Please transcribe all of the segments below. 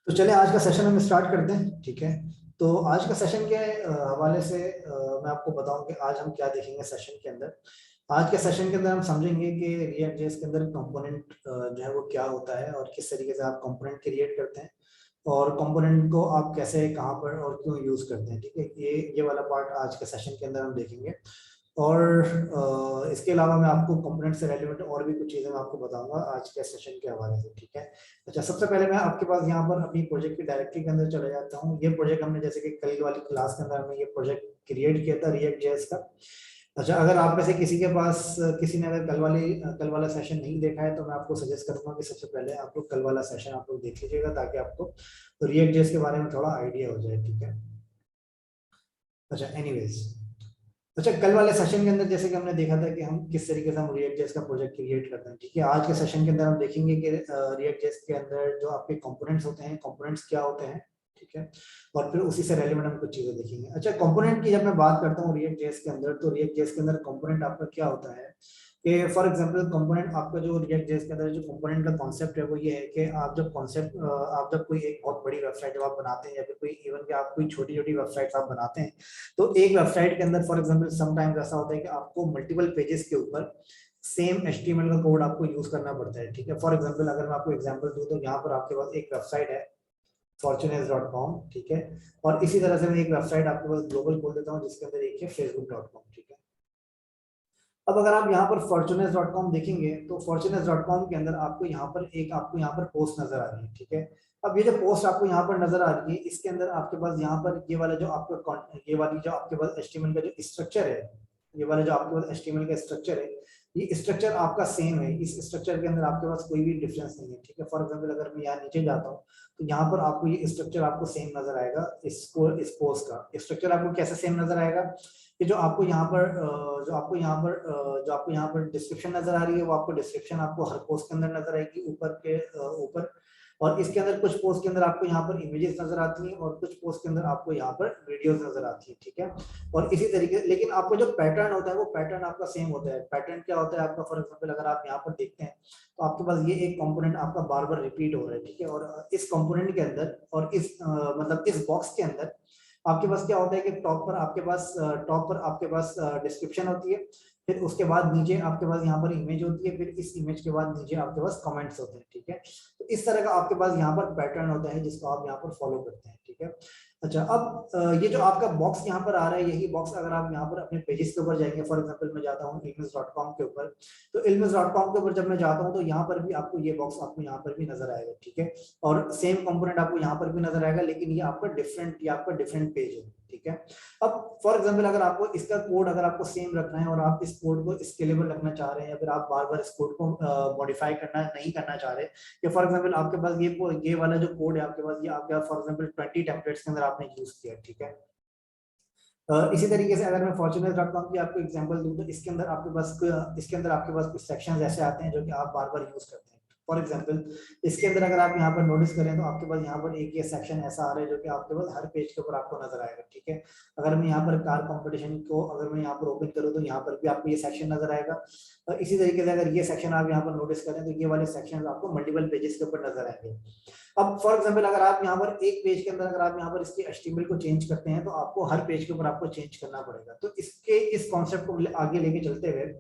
तो चले आज का सेशन हम स्टार्ट करते हैं। ठीक है, तो आज का सेशन के हवाले से मैं आपको बताऊं कि आज हम क्या देखेंगे सेशन के अंदर। आज के सेशन के अंदर हम समझेंगे कि रिएक्ट जेएस के अंदर कंपोनेंट जो है वो क्या होता है और किस तरीके से आप कंपोनेंट क्रिएट करते हैं और कंपोनेंट को आप कैसे कहाँ पर और क्यों यूज करते हैं। ठीक है, ये वाला पार्ट आज के सेशन के अंदर हम देखेंगे। और इसके अलावा मैं आपको कंपोनेंट से रेलिवेंट और भी कुछ चीजें मैं आपको बताऊंगा आज के सेशन के हवाले से। ठीक है, अच्छा सबसे पहले मैं आपके पास यहाँ पर अपनी प्रोजेक्ट की डायरेक्टरी के अंदर चले जाता हूँ। ये प्रोजेक्ट हमने जैसे कि कल वाली क्लास के अंदर हमने ये प्रोजेक्ट क्रिएट किया था रिएक्ट जेएस का। अच्छा, अगर आप में से किसी के पास किसी ने अगर कल वाला सेशन नहीं देखा है तो मैं आपको सजेस्ट करूंगा कि सबसे पहले आप लोग कल वाला सेशन आप लोग देख लीजिएगा ताकि आपको रिएक्ट जेएस के बारे में थोड़ा आइडिया हो जाए। ठीक है, अच्छा एनीवेज, अच्छा कल वाले सेशन के अंदर जैसे कि हमने देखा था कि हम किस तरीके से हम रिएक्ट जेएस का प्रोजेक्ट क्रिएट करते हैं। ठीक है, आज के सेशन के अंदर हम देखेंगे कि रिएक्ट जेएस के अंदर जो आपके कंपोनेंट्स होते हैं, कंपोनेंट्स क्या होते हैं। ठीक है, और फिर उसी से रेलिवेंट हम कुछ चीजें देखेंगे। अच्छा, कंपोनेंट की जब मैं बात करता हूँ रिएक्ट जेएस के अंदर, तो रिएक्ट जेएस के अंदर कंपोनेंट आपका क्या होता है कि फॉर एग्जांपल कंपोनेंट आपका जो रिएक्ट जेएस के अंदर जो कंपोनेंट का कॉन्सेप्ट है वो ये है कि आप जब कोई एक बहुत बड़ी वेबसाइट जब आप बनाते हैं या फिर कोई इवन कि आप कोई छोटी छोटी वेबसाइट आप बनाते हैं, तो एक वेबसाइट के अंदर फॉर एग्जांपल समटाइम्स ऐसा होता है कि आपको मल्टीपल पेजेस के ऊपर सेम एचटीएमएल का कोड आपको यूज करना पड़ता है। ठीक है, फॉर एग्जांपल अगर मैं आपको एग्जांपल दूं तो यहाँ पर आपके पास एक वेबसाइट है fortunes.com। ठीक है, और इसी तरह से मैं एक वेबसाइट आपके पास ग्लोबल खोल देता हूँ जिसके अंदर एक है facebook.com। ठीक है, अब अगर आप यहाँ पर fortunes.com देखेंगे तो fortunes.com के अंदर आपको यहाँ पर पोस्ट नजर आ रही है। ठीक है, अब ये जो पोस्ट आपको यहाँ पर नजर आ रही है इसके अंदर आपके पास यहाँ पर ये वाली जो आपके पास एचटीएमएल का जो स्ट्रक्चर है, ये वाला जो आपके पास एचटीएमएल का स्ट्रक्चर है, ये स्ट्रक्चर आपका सेम है। इस स्ट्रक्चर के अंदर आपके पास कोई भी डिफरेंस नहीं है। ठीक है, फॉर एग्जांपल अगर मैं यहाँ नीचे जाता हूँ तो यहाँ पर आपको ये स्ट्रक्चर आपको सेम नजर आएगा। इस पोस्ट का स्ट्रक्चर आपको कैसे सेम नजर आएगा कि जो आपको यहाँ पर डिस्क्रिप्शन नजर आ रही है वो आपको डिस्क्रिप्शन आपको हर पोस्ट के अंदर नजर आएगी ऊपर। और इसके अंदर कुछ पोस्ट के अंदर आपको यहाँ पर इमेजेस नजर आती हैं और कुछ पोस्ट के अंदर आपको यहाँ पर वीडियोस नजर आती है। ठीक है, और इसी तरीके लेकिन आपको जो पैटर्न होता है वो पैटर्न आपका सेम होता है। पैटर्न क्या होता है आपका, फॉर एग्जाम्पल अगर आप यहाँ पर देखते हैं तो आपके पास ये एक कंपोनेंट आपका बार बार रिपीट हो रहा है। ठीक है, और इस कंपोनेंट के अंदर और मतलब इस बॉक्स के अंदर आपके पास क्या होता है कि टॉप पर आपके पास डिस्क्रिप्शन होती है, फिर उसके बाद नीचे आपके पास यहाँ पर इमेज होती है, फिर इस इमेज के बाद नीचे आपके पास कमेंट्स होते हैं। ठीक है, तो इस तरह का आपके पास यहाँ पर पैटर्न होता है जिसको आप यहाँ पर फॉलो करते हैं। ठीक है, अच्छा अब ये जो आपका बॉक्स यहाँ पर आ रहा है, यही बॉक्स अगर आप यहाँ पर अपने पेजेस के ऊपर जाएंगे, फॉर एग्जांपल मैं जाता हूँ ilms.com के ऊपर, तो ilms.com के ऊपर जब मैं जाता हूँ तो यहाँ पर भी आपको ये बॉक्स आपको यहाँ पर भी नजर आएगा। ठीक है, और सेम कंपोनेंट आपको यहाँ पर भी नजर आएगा लेकिन ये आपका डिफरेंट पेज है। ठीक है, अब फॉर एग्जांपल अगर आपको इसका कोड अगर आपको सेम रखना है और आप इस कोड को स्केलेबल रखना चाह रहे हैं या फिर आप बार बार इस कोड को मॉडिफाई करना नहीं करना चाह रहे, कि फॉर एग्जांपल आपके पास ये वाला जो कोड है आपके पास, ये आपके फॉर एग्जांपल 20 टेम्पलेट्स के अंदर आपने यूज किया। ठीक है, इसी तरीके से अगर मैं fortunes.com की आपको एग्जांपल दूं तो इसके अंदर आपके पास कुछ सेक्शंस ऐसे आते हैं जो कि आप बार बार यूज करते हैं। फॉर एग्जांपल इसके अंदर अगर आप यहाँ पर नोटिस करें तो आपके पास यहाँ पर एक ये सेक्शन ऐसा आ रहा है जो कि आपके पास हर पेज के ऊपर आपको नजर आएगा। ठीक है, अगर मैं यहाँ पर कार कंपटीशन को अगर मैं यहाँ पर ओपन करूँ तो यहाँ पर भी आपको ये सेक्शन नजर आएगा। इसी तरीके से अगर ये सेक्शन आप यहाँ पर नोटिस करें तो ये वाले सेक्शन आपको मल्टीपल पेजेस के ऊपर नजर आएंगे। अब फॉर एग्जांपल अगर आप यहाँ पर एक पेज के अंदर अगर आप यहाँ पर इसकी एचटीएमएल को चेंज करते हैं तो आपको हर पेज के ऊपर आपको चेंज करना पड़ेगा। तो इस कॉन्सेप्ट को आगे लेके चलते हुए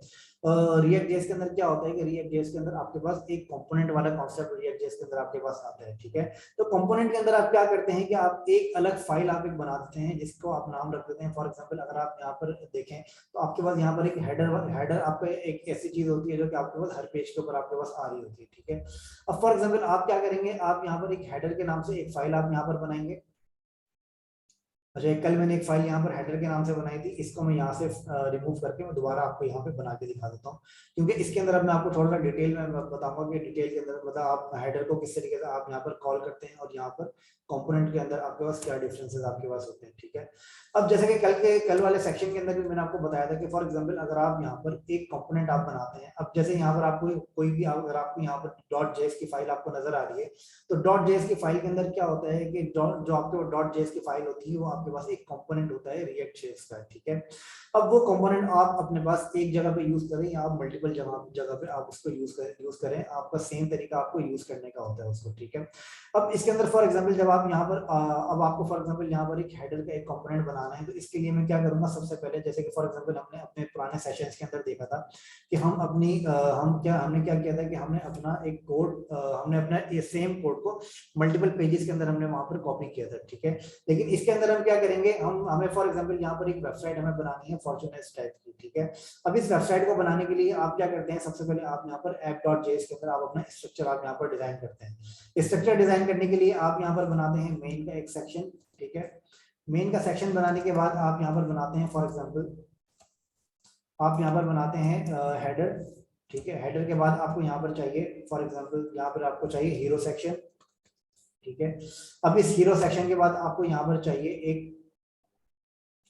रिएक्ट जेएस के अंदर क्या होता है कि रिएक्ट जेएस के अंदर आपके पास एक कंपोनेंट वाला कॉन्सेप्ट रिएक्ट जेएस के अंदर आपके पास आता है। ठीक है, तो कंपोनेंट के अंदर आप क्या करते हैं कि आप एक अलग फाइल आप एक बना देते हैं जिसको आप नाम रख देते हैं। फॉर एग्जांपल अगर आप यहाँ पर देखें तो आपके पास यहाँ पर एक हेडर आपका एक ऐसी चीज होती है जो कि आपके पास हर पेज के ऊपर आपके पास आ रही होती है। ठीक है, अब फॉर एग्जांपल आप क्या करेंगे, आप यहाँ पर एक हेडर के नाम से एक फाइल आप यहाँ पर बनाएंगे। अच्छा, कल मैंने एक फाइल यहाँ पर हेडर के नाम से बनाई थी, इसको मैं यहाँ से रिमूव करके मैं दोबारा आपको यहाँ पे बना के दिखा देता हूँ, क्योंकि इसके अंदर अब मैं आपको थोड़ा सा डिटेल में बताऊंगा कि डिटेल के अंदर मतलब आप हेडर को किस तरीके से आप यहाँ पर कॉल करते हैं और यहाँ पर कंपोनेंट के अंदर आपके पास क्या डिफरेंसेस आपके पास होते हैं। ठीक है, अब जैसे कि कल वाले सेक्शन के अंदर भी मैंने आपको बताया था कि फॉर एग्जाम्पल अगर आप यहाँ पर एक कंपोनेंट आप बनाते हैं, अब जैसे यहाँ पर आपको कोई भी अगर आपको यहाँ पर डॉट जेएस की फाइल आपको नजर आ रही है, तो डॉट जेएस की फाइल के अंदर क्या होता है कि जो आपके डॉट जेएस की फाइल होती है वो आपके पास एक कंपोनेंट होता है रिएक्ट जेएस का, ठीक है। अब वो कंपोनेंट आप अपने पास एक जगह पे यूज करें या आप मल्टीपल जगह पे आप उसको यूज करें, आपका सेम तरीका आपको यूज करने का होता है उसको, ठीक है। अब इसके अंदर फॉर एग्जांपल जब आप यहाँ पर अब आपको फॉर एग्जांपल यहाँ पर एक हेडर का एक कंपोनेंट बनाना है, तो इसके लिए मैं क्या करूंगा, सबसे पहले जैसे कि फॉर एग्जांपल हमने अपने पुराने सेशंस के अंदर देखा था कि हम अपनी हमने क्या किया था कि हमने अपना एक कोड हमने अपना ये सेम कोड को मल्टीपल पेजेस के अंदर हमने वहां पर कॉपी किया था, ठीक है। लेकिन इसके अंदर हम क्या करेंगे, हमें फॉर एग्जांपल यहाँ पर एक वेबसाइट हमें बनानी है फॉर्च्यूनर्स टाइप की, ठीक है। अब इस वेबसाइट को बनाने के लिए आप क्या करते हैं, सबसे पहले आप यहाँ पर app.js के अंदर आप अपना स्ट्रक्चर आप यहाँ पर डिजाइन करते हैं। स्ट्रक्चर डिजाइन करने के लिए आप यहाँ पर बनाते हैं मेन का एक सेक्शन, ठीक है। मेन का सेक्शन बनाने के बाद आप यहाँ पर बनाते हैं फॉर एग्जांपल आप यहाँ पर बनाते हैं हेडर, ठीक है। हेडर के बाद आपको यहाँ पर चाहिए फॉर एग्जांपल यहाँ पर आपको चाहिए हीरो सेक्शन, ठीक है। अब इस हीरो सेक्शन के बाद आपको यहाँ पर चाहिए एक,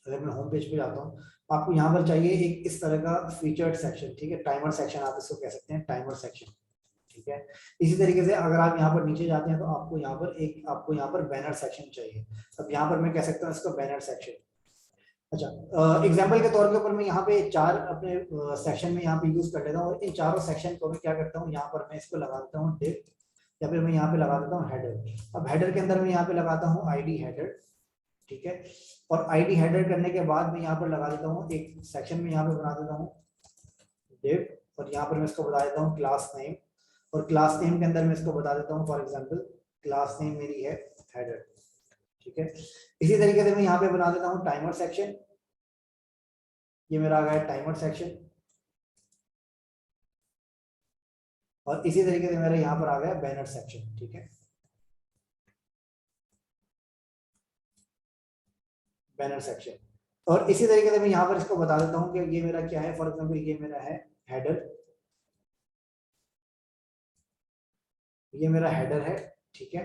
अगर मैं होम पेज पे जाता हूँ, आपको यहाँ पर चाहिए एक इस तरह का फीचर्ड सेक्शन, ठीक है। टाइमर सेक्शन आप इसको कह सकते हैं, टाइमर सेक्शन, ठीक है। इसी तरीके से अगर आप यहाँ पर नीचे जाते हैं तो आपको यहाँ पर बैनर सेक्शन चाहिए। अब यहाँ पर मैं कह सकता हूँ इसको बैनर सेक्शन। अच्छा, एग्जाम्पल के तौर के ऊपर मैं यहाँ पे चार अपने सेक्शन में यहाँ पे यूज कर लेता हूँ, और इन चारों सेक्शन को मैं क्या करता हूँ, यहाँ पर मैं इसको लगा देता हूँ div, या फिर मैं यहाँ पे लगा देता हूँ हेडर। अब हेडर के अंदर मैं यहाँ पे लगाता हूँ आईडी हेडर, ठीक है। और आईडी हेडर करने के बाद मैं यहाँ पर लगा देता हूँ एक सेक्शन में यहाँ पे बना देता हूँ div, और यहाँ पर मैं इसको बता देता हूँ क्लास नेम, और क्लास नेम के अंदर मैं इसको बता देता हूँ फॉर एग्जाम्पल क्लास नेम मेरी है हेडर, ठीक है। इसी तरीके से मैं यहाँ पे बना देता हूँ टाइमर सेक्शन, ये मेरा आ गया टाइमर सेक्शन, और इसी तरीके से मेरा यहाँ पर आ गया बैनर सेक्शन, ठीक है। बैनर सेक्शन, और इसी तरीके से मैं यहाँ पर इसको बता देता हूँ कि ये मेरा क्या है, फॉर एग्जाम्पल ये मेरा है हेडर, ये मेरा हेडर है, ठीक है।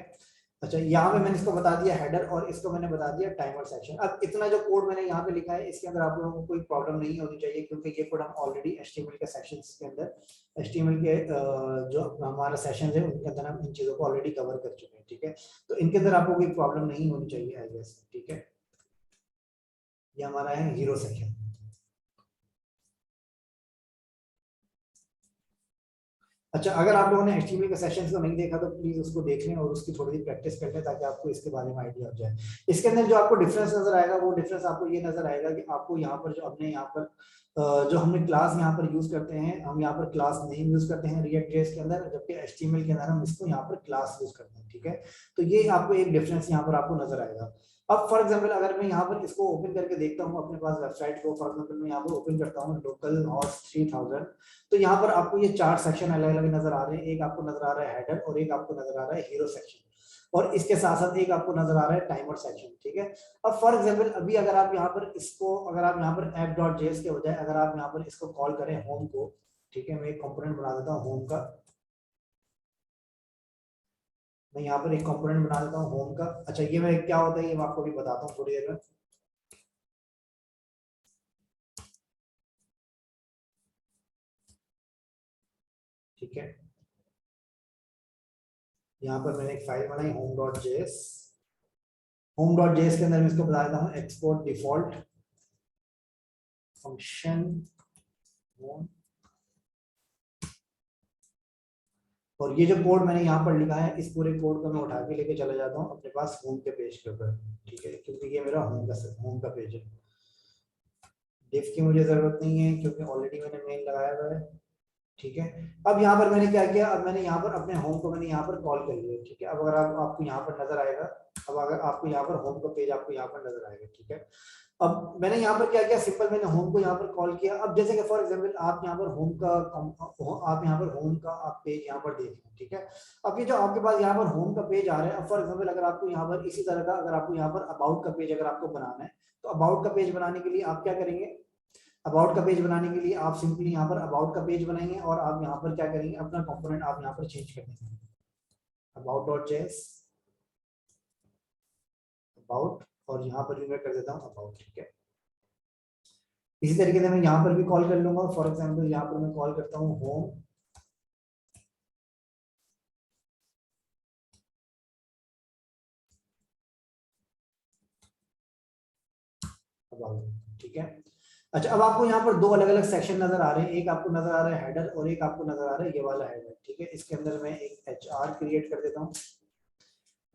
अच्छा, यहाँ पे मैंने इसको बता दिया हेडर, और इसको मैंने बता दिया टाइमर सेक्शन। अब इतना जो कोड मैंने यहाँ पे लिखा है, इसके अंदर आप लोगों को कोई प्रॉब्लम नहीं होनी चाहिए, क्योंकि ये कोड हम ऑलरेडी HTML के सेक्शंस के अंदर, HTML के जो हमारा सेशन है उनके अंदर हम इन चीजों को ऑलरेडी कवर कर चुके हैं, ठीक है। तो इनके अंदर आपको कोई प्रॉब्लम नहीं होनी चाहिए आई गेस, ठीक है। ये हमारा है हीरो सेक्शन। अच्छा, अगर आप लोगों ने HTML के सेशंस को नहीं देखा तो प्लीज उसको देख लें और उसकी थोड़ी सी प्रैक्टिस कर लें, ताकि आपको इसके बारे में आइडिया हो जाए। इसके अंदर जो आपको डिफरेंस नजर आएगा, वो डिफरेंस आपको ये नजर आएगा कि आपको यहाँ पर जो हमने यहाँ पर जो हमने क्लास यहाँ पर यूज करते हैं, हम यहाँ पर क्लास नेम यूज करते हैं रिएक्ट जेएस के अंदर, जबकि HTML के अंदर हम इसको यहाँ पर क्लास यूज करते हैं, ठीक है। तो ये आपको एक डिफरेंस यहाँ पर आपको नजर आएगा। अब फॉर एग्जांपल अगर मैं यहाँ पर इसको ओपन करके देखता हूँ अपने पास वेबसाइट को, फॉर एग्जांपल मैं यहाँ पर ओपन करता हूँ लोकल हॉस्ट 3000, तो यहाँ पर आपको ये चार सेक्शन अलग अलग नजर आ रहे हैं। एक आपको नजर आ रहा है हेडर, और एक आपको नजर आ रहा है हीरो सेक्शन, और इसके साथ साथ एक आपको नजर आ रहा है टाइमर सेक्शन, ठीक है। अब फॉर एग्जांपल अभी अगर आप यहाँ पर इसको, अगर आप यहाँ पर app.js के बजाय अगर आप यहाँ पर इसको कॉल करें होम को, ठीक है। मैं एक कंपोनेंट बना देता हूँ होम का, मैं यहाँ पर एक कंपोनेंट बना देता हूँ होम का। अच्छा, ये मैं क्या होता है ये मैं आपको भी बताता हूँ थोड़ी देर में, ठीक है। यहाँ पर मैंने एक फाइल बनाई home.js, home.js के अंदर मैं इसको बता देता हूँ एक्सपोर्ट डिफॉल्ट फंक्शन होम, और ये जो कोड मैंने यहाँ पर लिखा है, इस पूरे कोड को मैं उठा के लेके चला जाता हूँ अपने पास होम के पेज के ऊपर, ठीक है, क्योंकि ये मेरा होम का पेज है। डिफ की मुझे जरूरत नहीं है, क्योंकि ऑलरेडी मैंने मेन लगाया हुआ है, ठीक है। अब यहाँ पर मैंने क्या किया, अब मैंने यहाँ पर अपने होम को मैंने यहाँ पर कॉल कर लिया, ठीक है। अब अगर आपको यहाँ पर नजर आएगा, अब अगर आपको यहाँ पर होम का पेज आपको यहाँ पर नजर आएगा, ठीक है। अब मैंने यहाँ पर क्या किया, सिंपल मैंने होम को यहाँ पर कॉल किया। अब जैसे कि फॉर एग्जांपल आप यहाँ पर आप यहाँ पर होम का आप पेज यहाँ पर देख लें, ठीक है। अब ये जो आपके पास यहाँ पर होम का पेज आ रहा है, अब फॉर एग्जांपल अगर आपको यहाँ पर इसी तरह का अगर आपको यहाँ पर अबाउट का पेज अगर आपको बनाना है, तो अबाउट का पेज बनाने के लिए आप क्या करेंगे, अबाउट का पेज बनाने के लिए आप सिंपली यहाँ पर अबाउट का पेज बनाएंगे, और आप यहाँ पर क्या करेंगे, अपना कंपोनेंट आप यहाँ पर चेंज कर देंगे, about.js अबाउट, और यहाँ पर भी मैं कर देता हूँ अबाउट, ठीक है। इसी तरीके से मैं यहाँ पर भी कॉल कर लूंगा, फॉर एग्जाम्पल यहाँ पर मैं कॉल करता हूँ होम, ठीक है। अच्छा, अब आपको यहाँ पर दो अलग अलग सेक्शन नजर आ रहे हैं, एक आपको नजर आ रहा है हेडर और एक आपको नजर आ रहा है ये वाला हेडर, ठीक है। इसके अंदर मैं एक HR क्रिएट कर देता हूँ,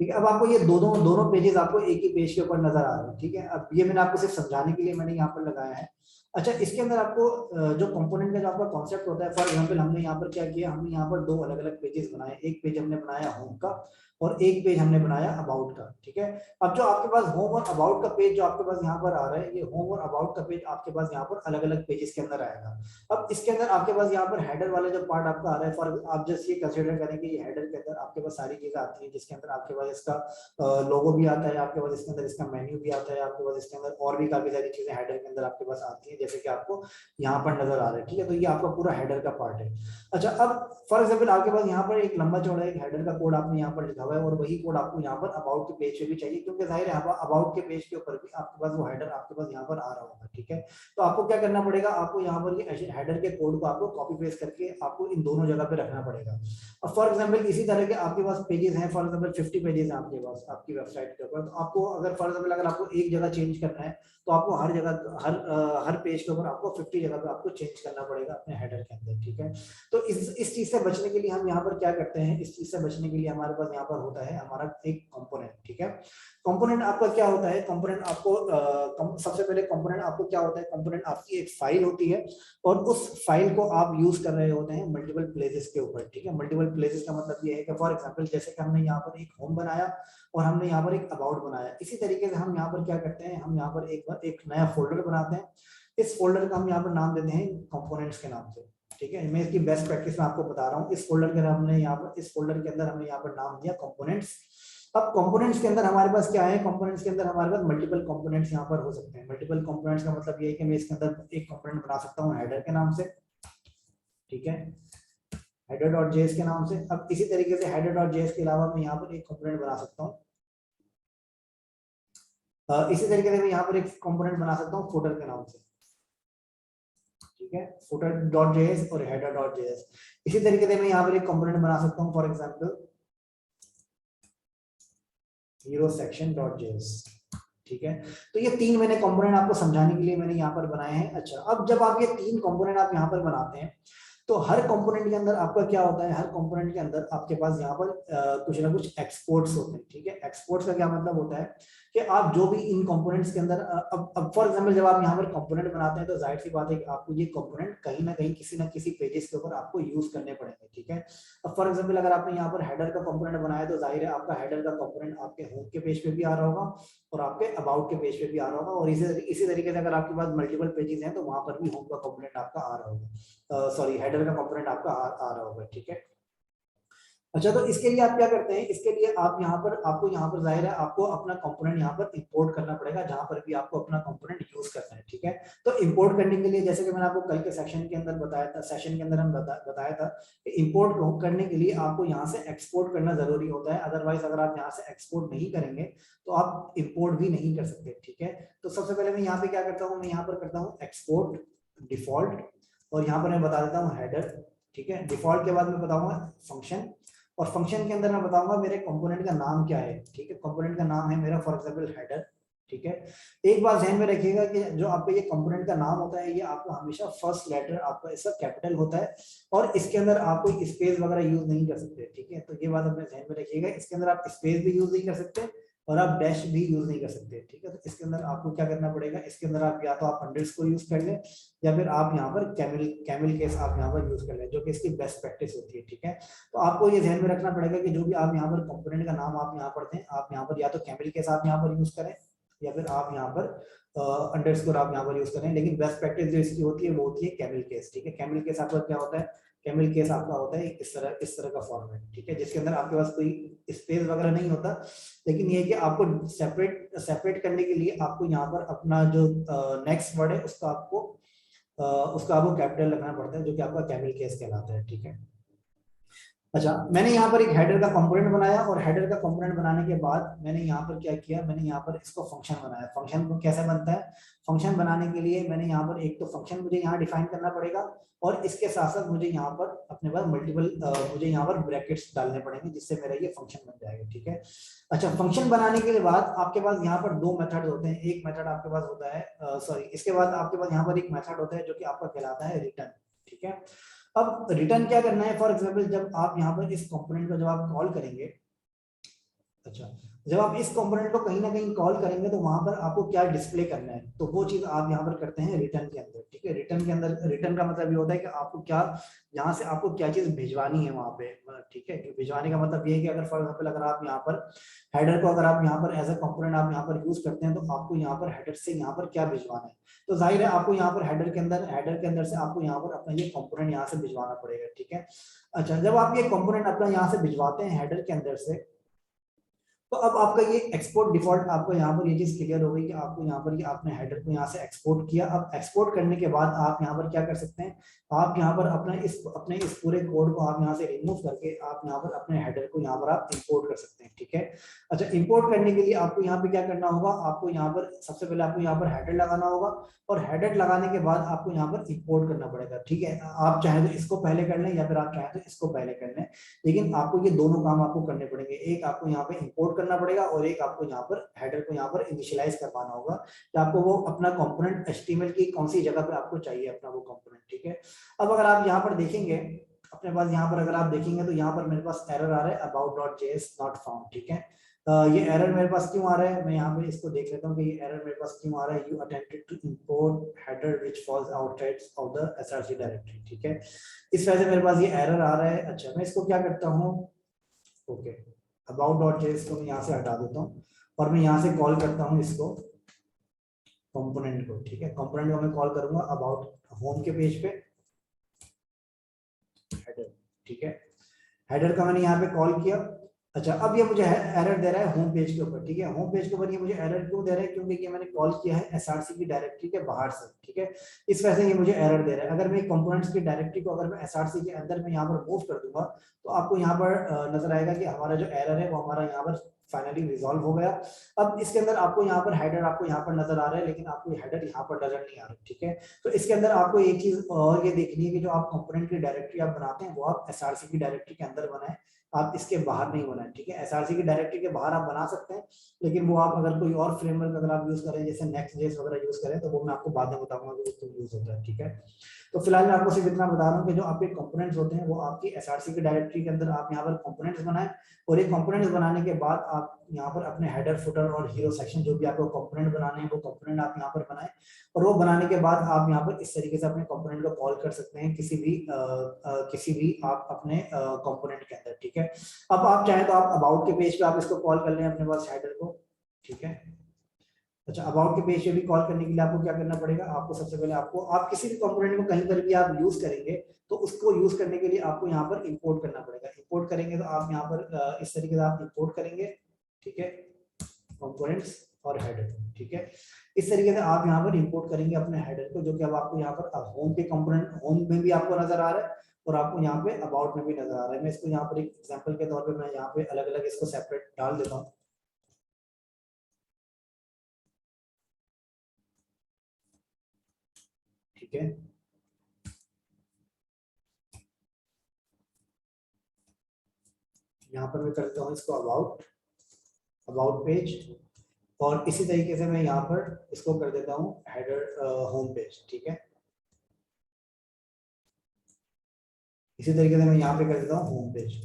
ठीक है। अब आपको ये दोनों दोनों पेजेस आपको एक ही पेज के ऊपर नजर आ रहे हैं, ठीक है। अब ये मैंने आपको सिर्फ समझाने के लिए मैंने यहाँ पर लगाया है। अच्छा, इसके अंदर आपको जो कंपोनेंट का जो आपका कॉन्सेप्ट होता है, फॉर एग्जांपल हमने यहाँ पर क्या किया, हमने यहाँ पर दो अलग अलग पेजेस बनाए, एक पेज हमने बनाया होम का और एक पेज हमने बनाया अबाउट का, ठीक है। अब जो आपके पास होम और अबाउट का पेज जो आपके पास यहाँ पर आ रहा है, ये होम और अबाउट का पेज आपके पास यहाँ पर अलग अलग पेजेस के अंदर आएगा। अब इसके अंदर आपके पास यहाँ पर हेडर वाला जो पार्ट आपका आ रहा है, फॉर आप जैसे ये कंसिडर करें कि ये हेडर के अंदर आपके पास सारी चीजें आती हैं, जिसके अंदर आपके पास इसका लोगो भी आता है, आपके पास इसके अंदर इसका मेन्यू भी आता है, आपके पास इसके अंदर और भी काफी सारी चीजें हेडर के अंदर आपके पास आती है, जैसे कि आपको यहाँ पर नजर आ रहा है, ठीक है। तो ये आपका पूरा हेडर का पार्ट है। अच्छा, अब फॉर एग्जाम्पल आपके पास यहाँ पर एक लंबा चौड़ा एक हेडर का कोड आपने यहाँ पर लिखा हुआ है और वही कोड आपको यहाँ पर अबाउट के पेज पे भी चाहिए, क्योंकि जाहिर है अबाउट के पेज के ऊपर भी आपके पास वो हेडर आपके पास यहाँ पर आ रहा होगा, ठीक है। तो आपको क्या करना पड़ेगा, आपको यहाँ पर ये हेडर के कोड को आपको कॉपी पेस्ट करके आपको इन दोनों जगह पे रखना पड़ेगा। अब फॉर एग्जाम्पल इसी तरह के आपके पास पेजेस हैं, फॉर एग्जाम्पल 50 पेजेस हैं आपके पास आपकी वेबसाइट के ऊपर, तो आपको अगर फॉर एग्जाम्पल अगर आपको एक जगह चेंज करना है तो आपको हर जगह हर पेज के ऊपर आपको 50 जगह पे आपको चेंज करना पड़ेगा अपने हेडर के अंदर, ठीक है। तो इस चीज से बचने के लिए हम यहाँ पर क्या करते हैं, इस चीज से बचने के लिए हमारे पास यहाँ पर होता है हमारा एक कंपोनेंट, ठीक है। कंपोनेंट आपका क्या होता है, कंपोनेंट आपको सबसे पहले कंपोनेंट आपको क्या होता है, कंपोनेंट आपकी एक फाइल होती है और उस फाइल को आप यूज कर रहे होते हैं मल्टीपल प्लेसेस के ऊपर, ठीक है। मल्टीपल प्लेसेस का मतलब ये है कि फॉर एग्जांपल जैसे कि हमने यहाँ पर एक होम बनाया और हमने यहाँ पर एक अबाउट बनाया, इसी तरीके से हम यहाँ पर क्या करते हैं, हम यहाँ पर एक नया फोल्डर बनाते हैं। इस फोल्डर का हम यहाँ पर नाम देते हैं कंपोनेंट्स के नाम से, ठीक है। मैं इसकी बेस्ट प्रैक्टिस में आपको बता रहा हूँ। इस फोल्डर के हमने यहाँ पर इस फोल्डर के अंदर हमने यहाँ पर नाम दिया कंपोनेंट्स। अब कंपोनेंट्स के अंदर हमारे पास क्या है, कंपोनेंट्स के अंदर हमारे पास मल्टीपल कंपोनेंट्स यहाँ पर हो सकते हैं। मल्टीपल कंपोनेंट्स का मतलब ये है कि मैं इसके अंदर एक कंपोनेंट बना सकता हूँ हेडर के नाम से, ठीक है, header.js के नाम से। अब इसी तरीके से header.js के अलावा मैं यहाँ पर एक कंपोनेंट बना सकता हूँ, इसी तरीके से मैं यहाँ पर एक कंपोनेंट बना सकता हूँ फुटर के नाम से, ठीक है, footer.js और header.js। इसी तरीके से मैं यहाँ पर एक कंपोनेंट बना सकता हूँ फॉर एग्जांपल hero section.js, ठीक है। तो ये तीन मैंने कंपोनेंट आपको समझाने के लिए मैंने यहाँ पर बनाए हैं। अच्छा, अब जब आप ये तीन कंपोनेंट आप यहाँ पर बनाते हैं तो हर कंपोनेंट के अंदर आपका क्या होता है, हर कंपोनेंट के अंदर आपके पास यहाँ पर कुछ ना कुछ एक्सपोर्ट्स होते हैं, ठीक है। एक्सपोर्ट्स का क्या मतलब होता है कि आप जो भी इन कंपोनेंट्स के अंदर अब फॉर एग्जांपल जब आप यहाँ पर कंपोनेंट बनाते हैं तो जाहिर सी बात है कि आपको ये कंपोनेंट कहीं ना कहीं किसी ना किसी पेजेस के ऊपर आपको यूज करने पड़ेंगे, ठीक है। अब फॉर एग्जांपल अगर आपने यहाँ पर हेडर का कंपोनेंट बनाया तो जाहिर है आपका हेडर का कंपोनेंट आपके होम के पेज पे भी आ रहा होगा और आपके अबाउट के पेज पे भी आ रहा होगा, और इसी तरीके से अगर आपके पास मल्टीपल पेजेस हैं तो वहां पर भी होम का कंपोनेंट आपका आ रहा होगा, सॉरी हेडर का कंपोनेंट आपका आ रहा होगा, ठीक है। अच्छा, तो इसके लिए आप क्या करते हैं, इसके लिए आप यहाँ पर आपको यहाँ पर जाहिर है आपको अपना कंपोनेंट यहाँ पर इंपोर्ट करना पड़ेगा जहां पर भी आपको अपना कंपोनेंट यूज करना है, ठीक है। तो इंपोर्ट करने के लिए जैसे कि मैंने आपको कल के सेशन के अंदर बताया था, सेशन के अंदर हम बताया था कि इंपोर्ट करने के लिए आपको यहाँ से एक्सपोर्ट करना जरूरी होता है, अदरवाइज अगर आप यहाँ से एक्सपोर्ट नहीं करेंगे तो आप इंपोर्ट भी नहीं कर सकते, ठीक है। तो सबसे पहले मैं यहाँ पे क्या करता हूँ, मैं यहाँ पर करता हूँ एक्सपोर्ट डिफॉल्ट और यहाँ पर मैं बता देता हूँ हेडर, ठीक है। डिफॉल्ट के बाद मैं बताऊंगा फंक्शन और फंक्शन के अंदर मैं बताऊंगा मेरे कंपोनेंट का नाम क्या है, ठीक है। कंपोनेंट का नाम है मेरा फॉर एग्जांपल हेडर, ठीक है। एक बात ध्यान में रखिएगा कि जो आपका ये कंपोनेंट का नाम होता है ये आपका हमेशा फर्स्ट लेटर आपका इसका कैपिटल होता है और इसके अंदर आप कोई स्पेस वगैरह यूज नहीं कर सकते, ठीक है। तो ये बात अपने ध्यान में रखिएगा, इसके अंदर आप स्पेस भी यूज नहीं कर सकते और आप डैश भी यूज नहीं कर सकते, ठीक है। तो इसके अंदर आपको क्या करना पड़ेगा, इसके अंदर आप या तो आप अंडरस्कोर यूज कर लें या फिर आप यहाँ पर कैमल केस आप यहाँ पर यूज कर लें, जो कि इसकी बेस्ट प्रैक्टिस होती है, ठीक है। तो आपको ये ध्यान में रखना पड़ेगा कि जो भी आप यहाँ पर कंपोनेंट का नाम आप यहाँ पढ़ते हैं, आप यहाँ पर या तो कैमल केस आप यहाँ पर यूज करें या फिर आप यहाँ पर अंडरस्कोर आप यहाँ पर यूज करें, लेकिन बेस्ट प्रैक्टिस जो इसकी होती है वो होती है कैमल केस, ठीक है। कैमल केस आपका क्या होता है, कैमल केस आपका होता है इस तरह का फॉर्मेट, ठीक है, जिसके अंदर आपके पास कोई स्पेस वगैरह नहीं होता, लेकिन ये कि आपको सेपरेट करने के लिए आपको यहाँ पर अपना जो नेक्स्ट वर्ड है उसका आपको कैपिटल रखना पड़ता है, जो कि आपका कैमल केस कहलाता है, ठीक है। अच्छा, मैंने यहाँ पर एक हेडर का कंपोनेंट बनाया और हेडर का कंपोनेंट बनाने के बाद मैंने यहाँ पर क्या किया, मैंने यहाँ पर इसको फंक्शन बनाया। फंक्शन को कैसे बनता है, फंक्शन बनाने के लिए मैंने यहाँ पर एक तो फंक्शन मुझे यहाँ डिफाइन करना पड़ेगा और इसके साथ साथ मुझे यहाँ पर अपने पास मल्टीपल मुझे यहाँ पर ब्रैकेट्स डालने पड़ेंगे जिससे मेरा ये फंक्शन बन जाएगा। ठीक है, अच्छा फंक्शन बनाने के बाद आपके पास यहाँ पर दो मेथड होते हैं। एक मेथड आपके पास होता है सॉरी इसके बाद आपके पास यहाँ पर एक मेथड होता है जो कि आपका कहलाता है रिटर्न। ठीक है, अब रिटर्न क्या करना है, फॉर एग्जाम्पल जब आप यहाँ पर इस कंपोनेंट को जब आप कॉल करेंगे, अच्छा जब आप इस कंपोनेंट को कहीं ना कहीं कॉल करेंगे तो वहां पर आपको क्या डिस्प्ले करना है, तो वो चीज आप यहाँ पर करते हैं रिटर्न के अंदर। ठीक है, रिटर्न के अंदर, रिटर्न का मतलब ये होता है कि आपको क्या, यहाँ से आपको क्या चीज भिजवानी है वहां पे। ठीक है, भिजवाने का मतलब ये है कि अगर फॉर एग्जाम्पल अगर आप यहाँ पर हेडर को अगर आप यहाँ पर एज अ कंपोनेंट आप यहाँ पर यूज करते हैं तो आपको यहाँ पर हेडर से यहाँ पर क्या भिजवाना है, तो जाहिर है आपको यहाँ पर हेडर के अंदर से आपको यहाँ पर अपना ये कंपोनेंट यहाँ से भिजवाना पड़ेगा। ठीक है, अच्छा जब आप ये कंपोनेंट अपना यहाँ से भिजवाते हैं हेडर के अंदर से, तो अब आपका ये एक्सपोर्ट डिफॉल्ट आपको यहाँ पर ये चीज क्लियर हो गई कि आपको यहाँ पर ये आपने हेडर को यहाँ से एक्सपोर्ट किया। अब एक्सपोर्ट करने के बाद आप यहाँ पर क्या कर सकते हैं, आप यहाँ पर अपने इस पूरे कोड को आप यहाँ से रिमूव करके आप यहाँ पर अपने हेडर को यहाँ पर आप इंपोर्ट कर सकते हैं। ठीक है, अच्छा इंपोर्ट करने के लिए आपको यहाँ पे क्या करना होगा, आपको यहाँ पर सबसे पहले आपको यहाँ पर हेडर लगाना होगा और हेडर लगाने के बाद आपको यहाँ पर इंपोर्ट करना पड़ेगा। ठीक है, आप चाहे तो इसको पहले कर लें या फिर आप चाहे तो इसको पहले कर लें, लेकिन आपको ये दोनों काम आपको करने पड़ेंगे। एक आपको यहाँ पे इंपोर्ट करना पड़ेगा और एक आपको यहाँ पर हेडर को यहाँ पर इनिशियलाइज करवाना होगा कि आपको वो अपना कंपोनेंट एचटीएमएल की कौन सी जगह पे आपको चाहिए अपना वो कंपोनेंट। ठीक है, अब अगर आप यहाँ पर देखेंगे अपने पास, यहाँ पर अगर आप देखेंगे तो यहाँ पर मेरे पास एरर आ रहा है about.js not found। ठीक है, ये एरर मेरे पास क्यों आ रहा है, मैं यहाँ पे इसको देख लेता हूँ कि ये एरर मेरे पास क्यों आ रहा है। You attempted to import header which falls outside of the src directory. ठीक है, इस वजह से मेरे पास ये एरर आ रहा है। अच्छा मैं इसको क्या करता हूँ, ओके about.js को मैं यहाँ से हटा देता हूँ और मैं यहाँ से कॉल करता हूँ इसको कंपोनेंट को। ठीक है, कंपोनेंट को मैं कॉल करूंगा अबाउट होम के पेज पे हेडर। ठीक है, हेडर का मैंने यहाँ पे कॉल किया। अच्छा अब ये मुझे एरर दे रहा है होम पेज के ऊपर। ठीक है, होम पेज के ऊपर ये मुझे एरर क्यों दे रहा है, क्योंकि ये मैंने कॉल किया है एसआरसी की डायरेक्टरी के बाहर से। ठीक है, इस वजह से ये मुझे एरर दे रहा है। अगर मैं कंपोनेंट्स की डायरेक्टरी को अगर मैं एसआरसी के अंदर में यहाँ पर मूव कर दूंगा तो आपको यहाँ पर नजर आएगा कि हमारा जो एरर है वो हमारा यहाँ पर फाइनली रिजॉल्व हो गया। अब इसके अंदर आपको यहाँ पर हेडर आपको यहाँ पर नजर आ रहा है, लेकिन आपको हेडर यहाँ पर नजर नहीं आ रहा। ठीक है, तो इसके अंदर आपको एक चीज और ये देखनी है कि जो आप कंपोनेंट की डायरेक्टरी आप बनाते हैं वो आप एसआरसी की डायरेक्टरी के अंदर बनाएं, आप इसके बाहर नहीं बनाए। ठीक है, एसआरसी की डायरेक्टरी के बाहर आप बना सकते हैं, लेकिन वो आप अगर कोई और फ्रेमवर्क अगर आप यूज करें जैसे नेक्स्ट.जेएस वगैरह यूज करें तो वो मैं आपको बाद में बताऊंगा कि वो क्यों यूज होता है। ठीक है, तो फिलहाल मैं आपको सिर्फ इतना बता रहा हूँ कि जो आपके कंपोनेंट्स होते हैं वो आपकी एसआरसी की डायरेक्टरी के अंदर आप यहाँ पर कंपोनेंट्स बनाएं और ये कंपोनेंट्स बनाने के बाद आप यहाँ पर अपने हेडर फुटर और हीरो सेक्शन जो भी आपको कंपोनेंट बनाने हैं वो कंपोनेंट आप यहाँ पर बनाएं और वो बनाने के बाद आप यहाँ पर इस तरीके से अपने कंपोनेंट को कॉल कर सकते हैं किसी भी आप अपने कंपोनेंट के अंदर। ठीक है, अब आप चाहें तो आप अबाउट के पेज पे आप इसको कॉल कर लें अपने पास हेडर को। ठीक है, अच्छा अबाउट के पेज पे भी कॉल करने के लिए आपको क्या करना पड़ेगा, आपको सबसे पहले आपको आप किसी भी कंपोनेंट को कहीं पर भी आप यूज करेंगे तो उसको यूज करने के लिए आपको यहाँ पर इंपोर्ट करना पड़ेगा। इंपोर्ट करेंगे तो आप यहाँ पर इस तरीके से आप इंपोर्ट करेंगे। ठीक है, कंपोनेंट्स और हेडर। ठीक है, इस तरीके से आप यहाँ पर इंपोर्ट करेंगे अपने हेडर को, जो कि अब आपको यहाँ पर होम के कंपोनेंट होम में भी आपको नजर आ रहा है और आपको यहाँ पे अबाउट में भी नजर आ रहा है। मैं इसको यहाँ पर एक एग्जांपल के तौर पे मैं यहाँ पे अलग अलग इसको सेपरेट डाल देता हूँ। ठीक है, यहाँ पर मैं करता हूँ इसको अबाउट पेज और इसी तरीके से मैं यहाँ पर इसको कर देता हूँ हेडर होम पेज। ठीक है, इसी तरीके से मैं यहाँ पे कर देता हूँ होम पेज।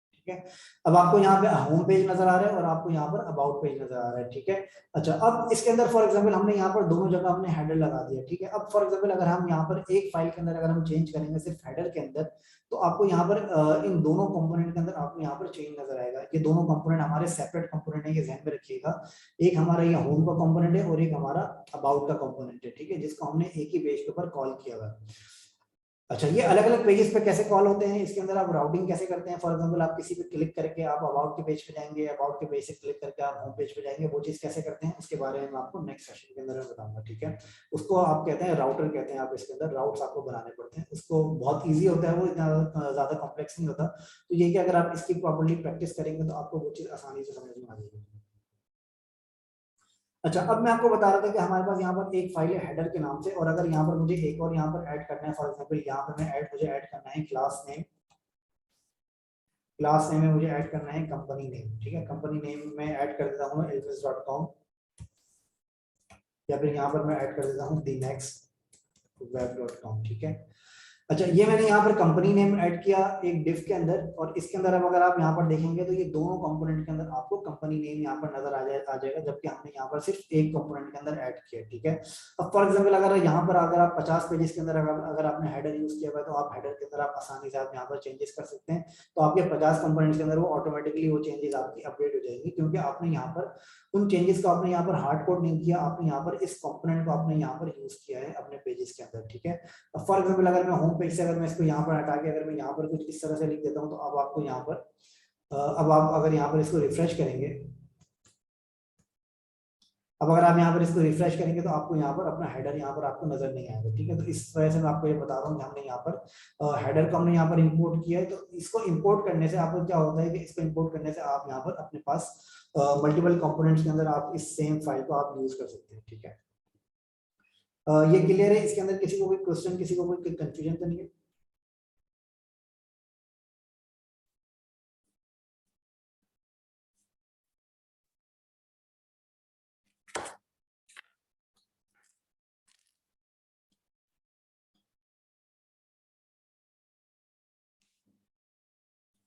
ठीक है, अब आपको यहाँ पे होम पेज नजर आ रहा है और आपको यहाँ पर अबाउट पेज नजर आ रहा है। ठीक है, अच्छा अब इसके अंदर फॉर एग्जांपल हमने यहाँ पर दोनों जगह हमने हेडर लगा दिया। ठीक है, अब फॉर एग्जांपल अगर हम यहाँ पर एक फाइल के अंदर अगर हम चेंज करेंगे सिर्फ हेडर के अंदर तो आपको यहाँ पर इन दोनों कंपोनेंट के अंदर आपको यहाँ पर चेंज नजर आएगा। ये दोनों कंपोनेंट हमारे सेपरेट कंपोनेंट है, ये ध्यान में रखिएगा। एक हमारा ये होम का कंपोनेंट है और एक हमारा अबाउट का कंपोनेंट है। ठीक है, जिसको हमने एक ही पेज के ऊपर कॉल किया हुआ है। अच्छा, ये अलग अलग पेजेस पे कैसे कॉल होते हैं, इसके अंदर आप राउटिंग कैसे करते हैं। फॉर एग्जांपल आप किसी पे क्लिक करके आप अबाउट के पेज पे जाएंगे, अबाउट के पेज से क्लिक करके आप होम पेज पे जाएंगे, वो चीज कैसे करते हैं उसके बारे में मैं आपको नेक्स्ट सेशन के अंदर मैं बताऊंगा, ठीक है। उसको आप कहते हैं राउटर कहते हैं, आप इसके अंदर राउट्स आपको बनाने पड़ते हैं, उसको बहुत ईजी होता है, वो इतना ज्यादा कॉम्प्लेक्स नहीं होता। तो ये कि अगर आप इसकी प्रॉपर्ली प्रैक्टिस करेंगे तो आपको वो चीज आसानी से समझ में आ जाएगी। अच्छा, अब मैं आपको बता रहा था कि हमारे पास यहाँ पर एक फाइल है हेडर के नाम से, और अगर यहाँ पर मुझे एक और यहाँ पर ऐड करना है, फॉर एग्जांपल यहाँ पर मुझे ऐड करना है क्लास नेम। क्लास नेम में मुझे ऐड करना है कंपनी नेम, ठीक है। कंपनी नेम में ऐड कर देता हूँ elvis.com, या फिर यहाँ पर मैं ऐड कर देता हूँ thenextweb.com, ठीक है। अच्छा, ये मैंने यहाँ पर कंपनी नेम ऐड किया एक डिफ के अंदर, और इसके अंदर अब अगर आप यहाँ पर देखेंगे तो ये दोनों कंपोनेंट के अंदर आपको कंपनी नेम यहाँ पर नजर आ जाएगा, जबकि हमने यहाँ पर सिर्फ एक कंपोनेंट के अंदर ऐड किया, ठीक है। अब फॉर एग्जांपल अगर यहाँ पर अगर आप 50 पेजेस के अंदर अगर आपने हेडर यूज किया हुआ है, तो आप हेडर के अंदर आप आसानी से आप यहाँ पर चेंजेस कर सकते हैं। तो आपके 50 कंपोनेंट्स के अंदर वो ऑटोमेटिकली वो चेंजेस आपकी अपडेट हो जाएंगी, क्योंकि आपने यहाँ पर उन चेंजेस को आपने यहाँ पर हार्ड कोड नहीं किया, आपने यहाँ पर इस कंपोनेंट को आपने यहाँ पर यूज किया है अपने पेजेस के अंदर, ठीक है। अब फॉर एग्जांपल अगर मैं होम पेज से अगर मैं इसको यहाँ पर हटा के अगर मैं यहाँ पर कुछ इस तरह से लिख देता हूँ, तो अब आपको यहाँ पर अब आप अगर यहाँ पर इसको रिफ्रेश करेंगे, अब अगर आप यहाँ पर इसको रिफ्रेश करेंगे तो आपको यहाँ पर अपना हेडर यहाँ पर आपको नजर नहीं आएगा, ठीक है। तो इस वजह से मैं आपको ये बता रहा हूँ कि हमने यहाँ पर हेडर को हमने यहाँ पर इंपोर्ट किया है। तो इसको इंपोर्ट करने से आपको क्या होता है कि इसको इंपोर्ट करने से आप यहाँ पर अपने पास मल्टीपल कंपोनेंट्स के अंदर आप इस सेम फाइल को आप यूज कर सकते हैं, ठीक है। ये क्लियर है, इसके अंदर किसी को कोई क्वेश्चन, किसी को कोई कंफ्यूजन तो नहीं है।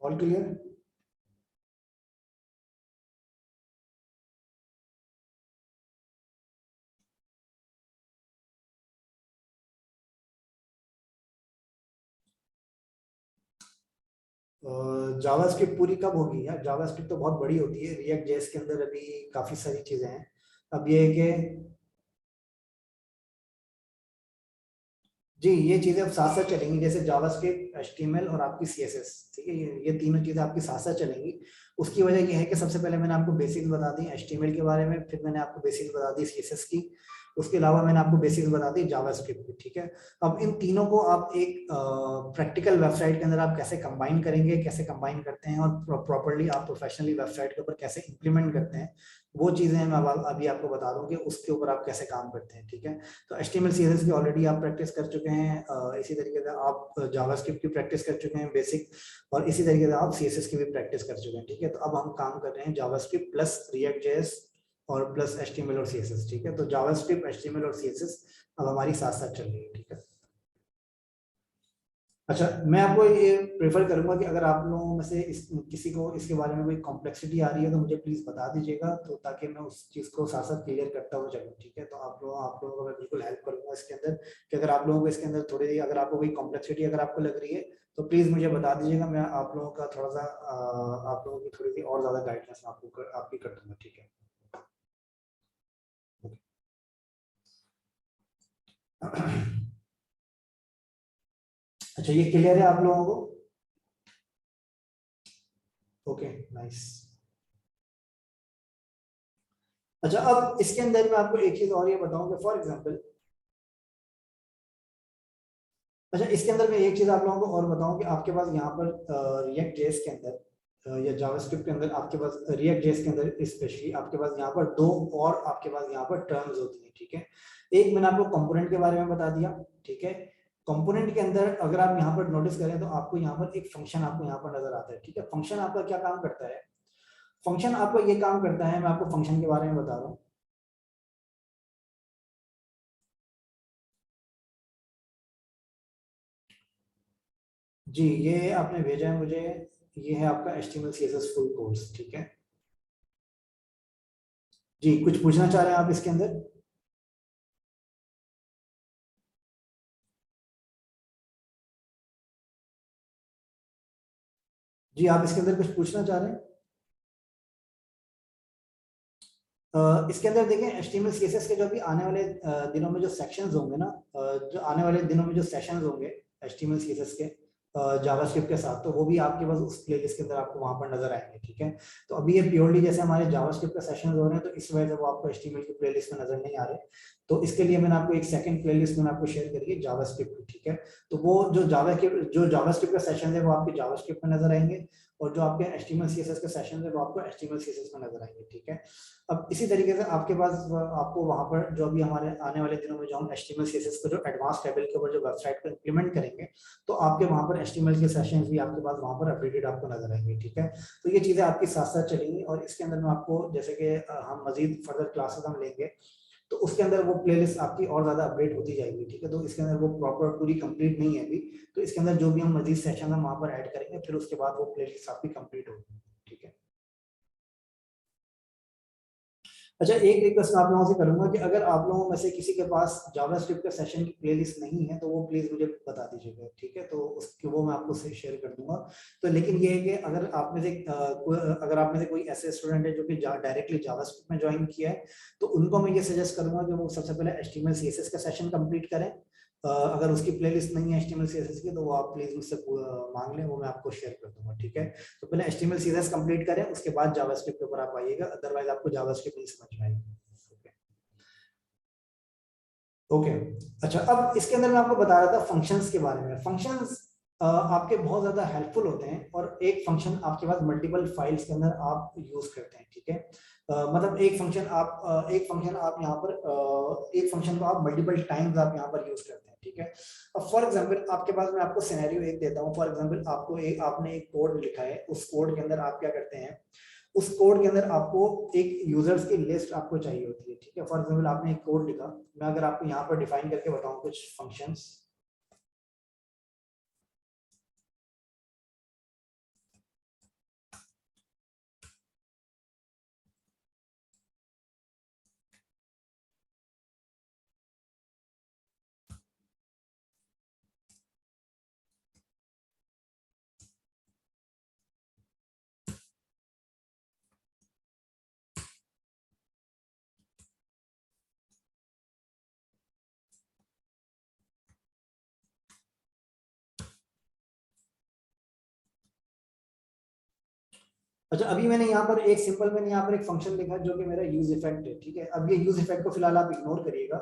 All clear. जावास्क्रिप्ट पूरी कब होगी यार, जावास्क्रिप्ट तो बहुत बड़ी होती है, रिएक्ट जेएस के अंदर अभी काफी सारी चीजें हैं। अब ये है कि जी ये चीजें अब साथ साथ चलेंगी, जैसे जावास्क्रिप्ट, एचटीएमएल और आपकी सीएसएस, ठीक है। ये तीनों चीजें आपकी साथ साथ चलेंगी। उसकी वजह ये है कि सबसे पहले मैंने आपको बेसिक्स बता दी एचटीएमएल के बारे में, फिर मैंने आपको बेसिक्स बता दी सीएसएस की, उसके अलावा मैंने आपको बेसिक्स बता दी जावास्क्रिप्ट की, ठीक है। अब इन तीनों को आप एक प्रैक्टिकल वेबसाइट के अंदर आप कैसे कंबाइन करेंगे, कैसे कंबाइन करते हैं, और प्रॉपर्ली आप प्रोफेशनली वेबसाइट के ऊपर कैसे इंप्लीमेंट करते हैं, वो चीजें मैं अभी आपको बता दूं कि उसके ऊपर आप कैसे काम करते हैं, ठीक है। तो HTML CSS की ऑलरेडी आप प्रैक्टिस कर चुके हैं, इसी तरीके से आप जावास्क्रिप्ट की प्रैक्टिस कर चुके हैं बेसिक, और इसी तरीके से आप CSS की भी प्रैक्टिस कर चुके हैं, ठीक है। तो अब हम काम कर रहे हैं जावास्क्रिप्ट प्लस रिएक्ट जेएस और प्लस HTML और CSS, ठीक है। तो जावास्क्रिप्ट, HTML और CSS अब हमारी साथ साथ चल रही है, ठीक है। अच्छा, मैं आपको ये प्रेफर करूंगा कि अगर आप लोगों में से किसी को इसके बारे में कोई कॉम्प्लेक्सिटी आ रही है तो मुझे प्लीज बता दीजिएगा, तो ताकि मैं उस चीज को साथ साथ क्लियर करता हुआ चलूं, ठीक है। तो आप लोगों को मैं बिल्कुल हेल्प करूंगा इसके अंदर, कि अगर आप लोगों को इसके अंदर थोड़ी, अगर आपको कोई कॉम्प्लेक्सिटी अगर आपको लग रही है तो प्लीज मुझे बता दीजिएगा, मैं आप लोगों का थोड़ा सा आप लोगों की थोड़ी सी और ज्यादा गाइडेंस आपको आपकी कर दूंगा, ठीक है। अच्छा, ये क्लियर है आप लोगों को। Okay, nice. अच्छा, अब इसके अंदर मैं आपको एक चीज और ये बताऊं कि फॉर एग्जांपल, अच्छा इसके अंदर मैं एक चीज आप लोगों को और बताऊं कि आपके पास यहाँ पर रिएक्ट जेएस के अंदर या जावास्क्रिप्ट के अंदर आपके पास, रिएक्ट जेएस के अंदर स्पेशली आपके पास यहाँ पर दो और आपके पास यहाँ पर टर्म्स होती हैं, ठीक है। एक मैंने आपको कंपोनेंट के बारे में बता दिया, ठीक है। कंपोनेंट के अंदर अगर आप यहाँ पर नोटिस करें तो आपको यहाँ पर एक फंक्शन आपको यहाँ पर नजर आता है, ठीक है। फंक्शन आपका क्या काम करता है, फंक्शन आपका ये काम करता है, मैं आपको फंक्शन के बारे में बता रहा हूँ। जी, ये आपने भेजा है मुझे, ये है आपका HTML CSS फुल कोर्स, ठीक है। जी, कुछ पूछना चाह रहे हैं आप इसके अंदर। जी, आप इसके अंदर कुछ पूछना चाह रहे हैं। इसके अंदर देखें HTML CSS के जो भी आने वाले दिनों में जो सेक्शंस होंगे ना, जो आने वाले दिनों में जो सेशंस होंगे, HTML CSS के जावास्क्रिप्ट के साथ, तो वो भी आपके पास उस प्लेलिस्ट के अंदर आपको वहां पर नजर आएंगे, ठीक है। तो अभी ये प्योरली जैसे हमारे जावास्क्रिप्ट के सेशंस हो रहे हैं, तो इस वजह से वो आपको HTML की प्लेलिस्ट में नजर नहीं आ रहे, तो इसके लिए मैंने आपको एक सेकंड प्लेलिस्ट में आपको शेयर करी है जावास्क्रिप्ट, ठीक है। तो वो जो जावास्क्रिप्ट का सेशन है वो आपके जावास्क्रिप्ट में नजर आएंगे, और जो आपके HTML CSS के सेशन है वो आपको HTML CSS में नजर आएंगे, ठीक है। अब इसी तरीके से आपके पास आपको वहां पर जो अभी हमारे आने वाले दिनों में जो हम HTML CSS को जो एडवांस लेवल के ऊपर जो वेबसाइट को इंप्लीमेंट करेंगे, तो आपके वहां पर HTML के सेशंस भी आपके पास वहां पर अपडेटेड आपको नजर आएंगे, ठीक है। तो ये चीजें आपकी साथ साथ चलेंगी, और इसके अंदर मैं आपको जैसे कि हम मजीद फर्दर क्लासेस हम लेंगे, तो उसके अंदर वो प्लेलिस्ट आपकी और ज्यादा अपडेट होती जाएगी, ठीक है। तो इसके अंदर वो प्रॉपर पूरी कंप्लीट नहीं है अभी, तो इसके अंदर जो भी हम मजीद सेशन हम वहां पर ऐड करेंगे, फिर उसके बाद वो प्लेलिस्ट आपकी कंप्लीट होगी, ठीक है। अच्छा, एक रिक्वेस्ट मैं आप लोगों से करूंगा कि अगर आप लोगों में से किसी के पास जावास्क्रिप्ट के सेशन की प्लेलिस्ट नहीं है, तो वो प्लीज मुझे बता दीजिएगा, ठीक है। तो उसकी वो मैं आपको शेयर कर दूंगा। तो लेकिन ये है कि अगर आप में से अगर आप में से कोई ऐसे स्टूडेंट है जो कि डायरेक्टली जावास्क्रिप्ट में ज्वाइन किया है, तो उनको मैं ये सजेस्ट करूंगा कि वो सबसे पहले HTML CSS का सेशन कंप्लीट करें। अगर उसकी प्लेलिस्ट नहीं है HTML CSS की, तो वो आप प्लीज मुझसे मांग लें, वो मैं आपको शेयर कर दूंगा, ठीक है। तो पहले HTML CSS कंप्लीट करें, उसके बाद जावास्क्रिप्ट के ऊपर आप आइएगा, अदरवाइज आपको जावास्क्रिप्ट नहीं समझ में आएगी। ओके, अच्छा, अब इसके अंदर मैं आपको बता रहा था फंक्शंस के बारे में। फंक्शंस आपके बहुत ज्यादा हेल्पफुल होते हैं, और एक फंक्शन आपके पास मल्टीपल फाइल्स के अंदर आप यूज करते हैं, ठीक है। मतलब एक फंक्शन आप यहाँ पर एक फंक्शन को आप मल्टीपल टाइम्स आप यहाँ पर यूज करते हैं, ठीक है। अब फॉर एग्जांपल आपके पास, मैं आपको सिनेरियो एक देता हूँ। फॉर एग्जांपल आपने एक कोड लिखा है, उस कोड के अंदर आप क्या करते हैं, उस कोड के अंदर आपको एक यूजर्स की लिस्ट आपको चाहिए होती है, ठीक है। फॉर एग्जांपल आपने एक कोड लिखा, मैं अगर आपको यहाँ पर डिफाइन करके बताऊं कुछ फंक्शंस, अच्छा, अभी मैंने यहाँ पर एक फंक्शन लिखा जो कि मेरा यूज इफेक्ट है, ठीक है। अब ये यूज इफेक्ट को फिलहाल आप इग्नोर करिएगा।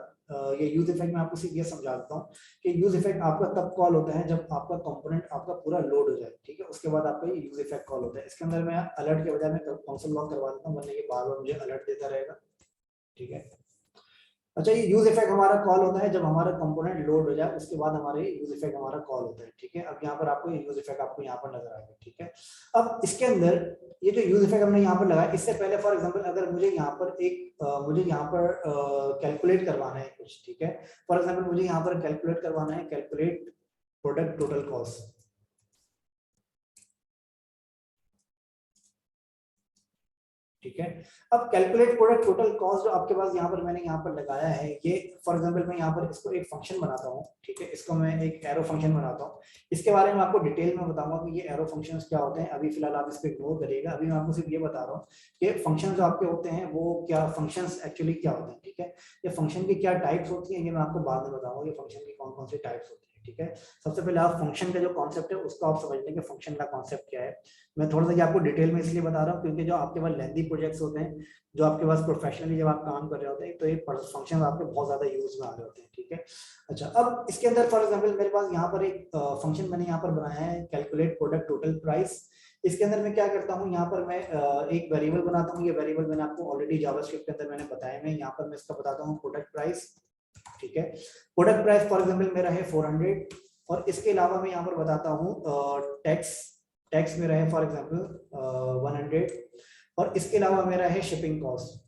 ये यूज इफेक्ट मैं आपको सिर्फ ये समझा देता हूँ कि यूज इफेक्ट आपका तब कॉल होता है जब आपका कंपोनेंट आपका पूरा लोड हो जाए, ठीक है। उसके बाद आपका ये यूज इफेक्ट कॉल होता है। इसके अंदर मैं अलर्ट के बजाय मैं कंसोल लॉग करवा देता हूँ, वरना ये बार बार मुझे अलर्ट देता रहेगा, ठीक है। अच्छा, ये यूज इफेक्ट हमारा कॉल होता है जब हमारा कंपोनेंट लोड हो जाए, उसके बाद हमारे यूज इफेक्ट हमारा कॉल होता है, ठीक है। अब यहाँ पर आपको यूज इफेक्ट आपको यहाँ पर नजर आएगा, ठीक है। अब इसके अंदर ये जो यूज इफेक्ट हमने यहाँ पर लगाया, इससे पहले फॉर एग्जांपल अगर मुझे यहाँ पर कैलकुलेट करवाना है कुछ, ठीक है। फॉर एग्जांपल मुझे यहाँ पर कैलकुलेट करवाना है, कैलकुलेट प्रोडक्ट टोटल कॉस्ट, ठीक है। अब कैलकुलेट प्रोडक्ट टोटल कॉस्ट जो आपके पास मैंने यहाँ पर लगाया है, ये फॉर एग्जांपल मैं यहाँ पर इसको एक फंक्शन बनाता हूँ, ठीक है। इसको मैं एक एरो फंक्शन बनाता हूँ। इसके बारे में आपको डिटेल में बताऊंगा कि ये एरो फंक्शंस क्या होते हैं। अभी फिलहाल आप इसको इग्नोर करिएगा, अभी मैं आपको सिर्फ ये बता रहा हूँ कि फंक्शन जो आपके होते हैं वो क्या फंक्शंस एक्चुअली क्या होते हैं, ठीक है। ये फंक्शन की क्या टाइप्स होती है, ये मैं आपको बाद में बताऊंगा कि फंक्शन की कौन कौन सी टाइप्स होती है, ठीक है। सबसे पहले आप फंक्शन का जो कॉन्सेप्ट है उसको आप समझ लें कि फंक्शन का कॉन्सेप्ट क्या है। मैं थोड़ा सा ये आपको डिटेल में इसलिए बता रहा हूँ क्योंकि जो आपके पास लेंथी प्रोजेक्ट्स होते हैं, जो आपके पास प्रोफेशनली जब आप काम कर रहे होते हैं, तो ये फंक्शन आपके बहुत ज्यादा यूज में आ रहे होते हैं, ठीक है। अच्छा, अब इसके अंदर फॉर एग्जांपल मेरे पास यहाँ पर एक फंक्शन मैंने यहाँ पर बनाया है, कैलकुलेट प्रोडक्ट टोटल प्राइस। इसके अंदर मैं क्या करता हूँ, यहाँ पर मैं एक वेरिएबल बनाता हूँ। ये वेरिएबल मैंने आपको ऑलरेडी जावास्क्रिप्ट के अंदर मैंने बताया, मैं यहाँ पर मैं इसका बताता हूँ प्रोडक्ट प्राइस, ठीक है। प्रोडक्ट प्राइस फॉर एग्जांपल मेरा है 400, और इसके अलावा मैं यहाँ पर बताता हूँ टैक्स, टैक्स मेरा है फॉर एग्जांपल 100, और इसके अलावा मेरा है शिपिंग कॉस्ट,